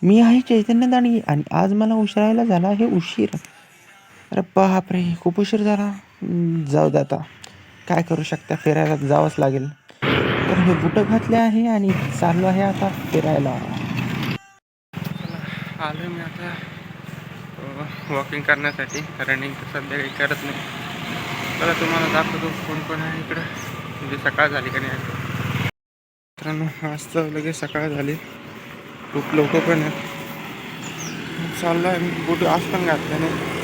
मी आहे चैतन्य दांडगे आणि आज मला उशिरायला झाला आहे उशीर. अरे बापरे! खूप उशीर झाला. जाऊ दे आता. काय करू शकता, फिरायला जावंच लागेल. तर हे बुटं घातले आहे आणि चाललो आहे आता फिरायला. आलो मी आता वॉकिंग करण्यासाठी. रनिंग तर सध्या काही करत नाही. मला तुम्हाला दाखवतो कोण कोण आहे इकडं, म्हणजे सकाळ झाली का नाही. मित्रांनो आज तर लगेच सकाळ झाली, खूप लोक पण आहेत. चाललं आहे मी, बूट आज पण घातलं नाही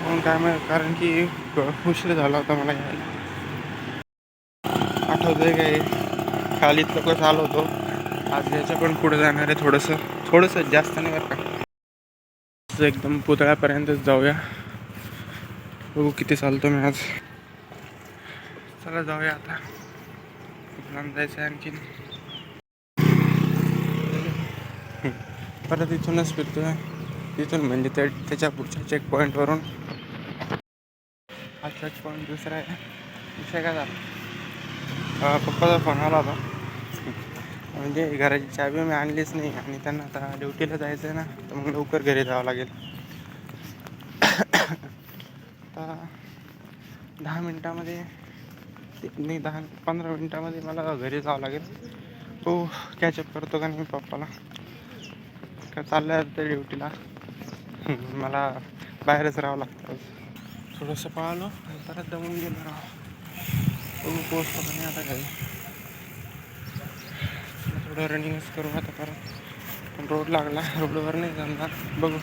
म्हणून काय माहिती, कारण की उशीर झाला होता मला यायला. आठवतंय काय, खालीच लोक चालू होतो. आज याच्या पण पुढे जाणार आहे, थोडंसं जास्त नाही बरं का, एकदम पुतळ्यापर्यंतच जाऊया. बघू किती चालतो मी आज. चला जाऊया आता, खूप लांब जायचं आहे आणखीन. परत इथूनच फिरतोय, तिथून म्हणजे त्याच्या पुढच्या चेक पॉईंटवरून. हा चेक पॉईंट दुसरा आहे. विषय काय झाला, पप्पाचा फोन आला होता, म्हणजे घराची चाबी मी आणलीच नाही आणि त्यांना आता ड्युटीला जायचं आहे ना, तर मग लवकर घरी जावं लागेल. आता 10 मिनटामध्ये नाही, 10-15 मिनटामध्ये मला घरी जावं लागेल. तो कॅचअप करतो का नाही पप्पाला, का चाललं तर ड्युटीला. मला बाहेरच राहावं लागतं. थोडंसं पळालो आणि परत दमून गेलो पोचतो का नाही आता घरी. थोडं रनिंगच करू आता परत, पण रोड लागला, रोडवर नाही जमणार. बघू.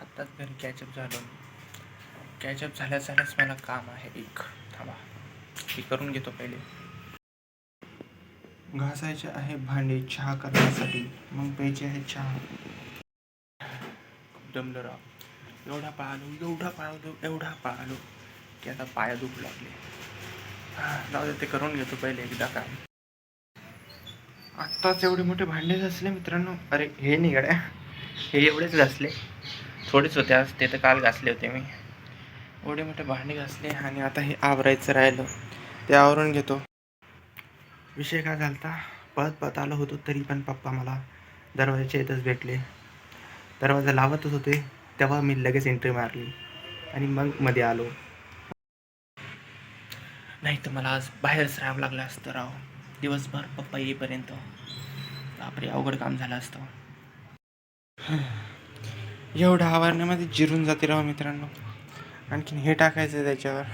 आत्ताच घरी कॅचअप झालं. कॅचअप झाल्याच मला काम आहे एक, थांबा हे करून घेतो पहिले. घासायचे आहे भांडे चहा करण्यासाठी, मग प्यायचे आहे चहा. दमलं राव, एवढा पळालो की आता पाया दुखू लागले. जाऊ दे, ते करून घेतो पहिले एकदा काम. आत्ताच एवढे मोठे भांडे घासले मित्रांनो. अरे हे नाही गड्या, हे एवढेच घासले, थोडेच होते आज, ते तर काल घासले होते मी. एवढे मोठे भांडे घासले आणि आता हे आवरायचं राहिलं, ते आवरून घेतो. विषय काय झालता, पळत आलो होतो तरी पण पप्पा मला दरवाजाच्या इथंच भेटले. दरवाजा लावतच होते तेव्हा मी लगेच एंट्री मारली आणि मग मध्ये आलो. नाही तर मला आज बाहेरच राहावं लागलं असतं राव, दिवसभर पप्पा येईपर्यंत. बापरे, अवघड काम झालं असतं. एवढ्या आवरण्यामध्ये जिरून जाते राव मित्रांनो. आणखीन हे टाकायचं त्याच्यावर,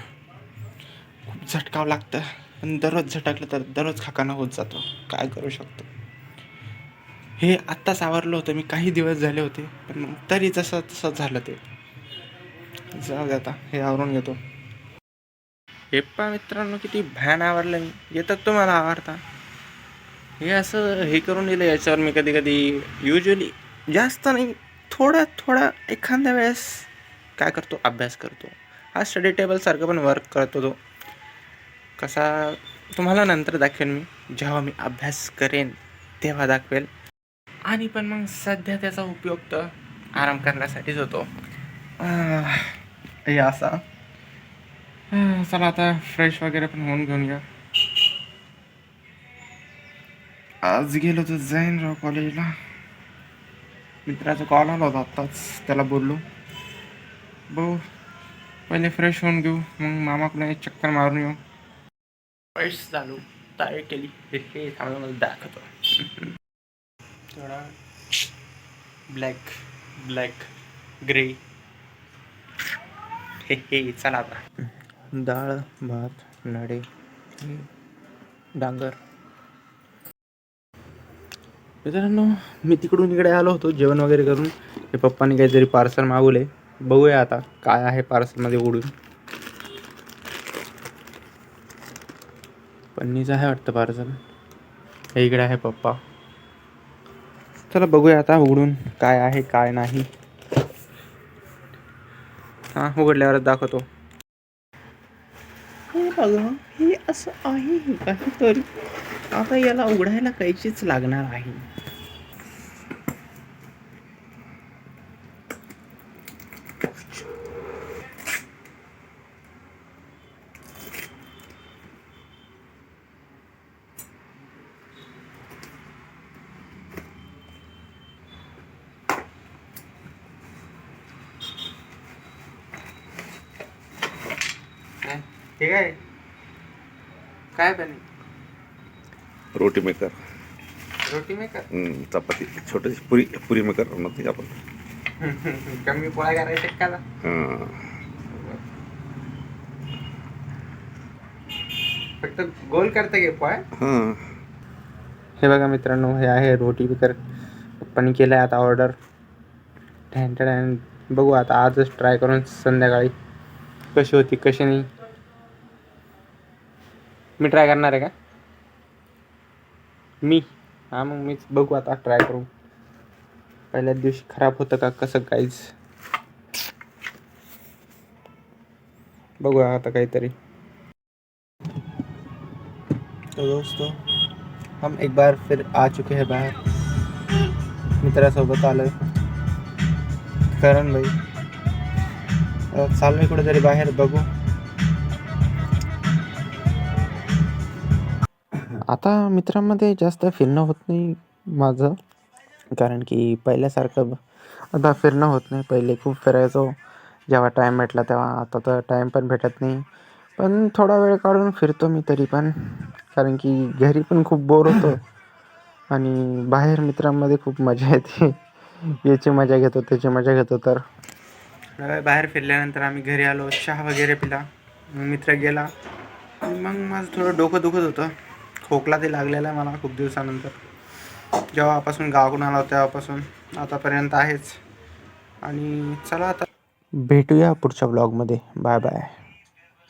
खूप झटकावं लागतं. पण दररोज झटकलं तर दररोज खाकाना होत जातो, काय करू शकतो. हे आत्ताच आवरलं होतं मी, काही दिवस झाले होते, पण मग तरी तसं झालं ते. जाऊ दे, आता हे आवरून घेतो. हे पहा मित्रांनो, किती भयान आवरलं मी. येतात तुम्हाला आवडता हे असं हे करून दिलं. याच्यावर मी कधी युजली जास्त नाही, थोडा एखाद्या वेळेस काय करतो, अभ्यास करतो. हा स्टडी टेबलसारखं पण वर्क करतो तो. कसा तुम्हाला नंतर दाखवेन मी, जेव्हा मी अभ्यास करेन तेव्हा दाखवेल. आणि पण मग सध्या त्याचा उपयोग तर आराम करण्यासाठीच होतो. हे असा. चला आता फ्रेश वगैरे पण होऊन घेऊन घ्या. आज गेलो तर जाईन राव कॉलेजला. मित्राचा कॉल आला होता आत्ताच, त्याला बोललो. भाऊ पहिले फ्रेश होऊन घेऊ, मग मामाकडे एक चक्कर मारून येऊ. फ्रेश झालो, ताय केली, हे चांगलं मला दाखवतो. थोडा ब्लॅक ग्रे. हे चला आता. डाळ भात नडे डांगर. मित्रांनो मी तिकडून इकडे आलो होतो जेवण वगैरे करून. हे पप्पाने काहीतरी पार्सल मागवले, बघूया आता काय आहे पार्सलमध्ये. उडून पन्नीचं आहे वाटतं पार्सल. हे इकडे आहे पप्पा. चला बघूया आता उघडून काय आहे काय नाही. हां, उघडल्यावरच दाखवतो. हे बघा, हे असं आहे काहीतरी. आता याला उघडायला काहीच लागणार आहे. ठीक आहे. काय बने? रोटी मेकर. रोटी मेकर. चपाती छोटीशी पुरी पुरी मेकर म्हणते आपण. कमी पोळ्या करायचे का? हां. फक्त गोल करते की पोळ्या? हां. हे बघा मित्रांनो, हे आहे रोटी मेकर. पप्पानी केलं आहे आता ऑर्डर. टॅन बघू आता आजच ट्राय करून संध्याकाळी कशी होती कशी नाही. मी ट्राय करणार आहे का? मी हां, मग मीच बघू आता ट्राय करू. पहिल्याच दिवशी खराब होतं का कसं काहीच बघूया आता काहीतरी. तो दोस्तों, हम एक बार फिर आ चुके हैं बाहर. मित्रासोबत आलोय. करण भाई चाललोय कुठेतरी बाहेर, बघू. आता मित्रांमध्ये जास्त फिरणं होत नाही माझं, कारण की पहिल्यासारखं आता फिरणं होत नाही. पहिले खूप फिरायचो जेव्हा टाईम भेटला तेव्हा. आता तर टाईम पण भेटत नाही, पण थोडा वेळ काढून फिरतो मी तरी पण, कारण की घरी पण खूप बोर होतो आणि बाहेर मित्रांमध्ये खूप मजा येते. याची मजा घेतो त्याची मजा घेतो. तर बाहेर फिरल्यानंतर आम्ही घरी आलो, चहा वगैरे पिला, मित्र गेला आणि मग माझं थोडं डोकं दुखत होतं. खोकला ते लागलेला आहे मला खूप दिवसानंतर. जेव्हापासून गावाकडून आलो तेव्हापासून आतापर्यंत आहेच. आणि चला आता भेटूया पुढच्या ब्लॉगमध्ये. Bye bye.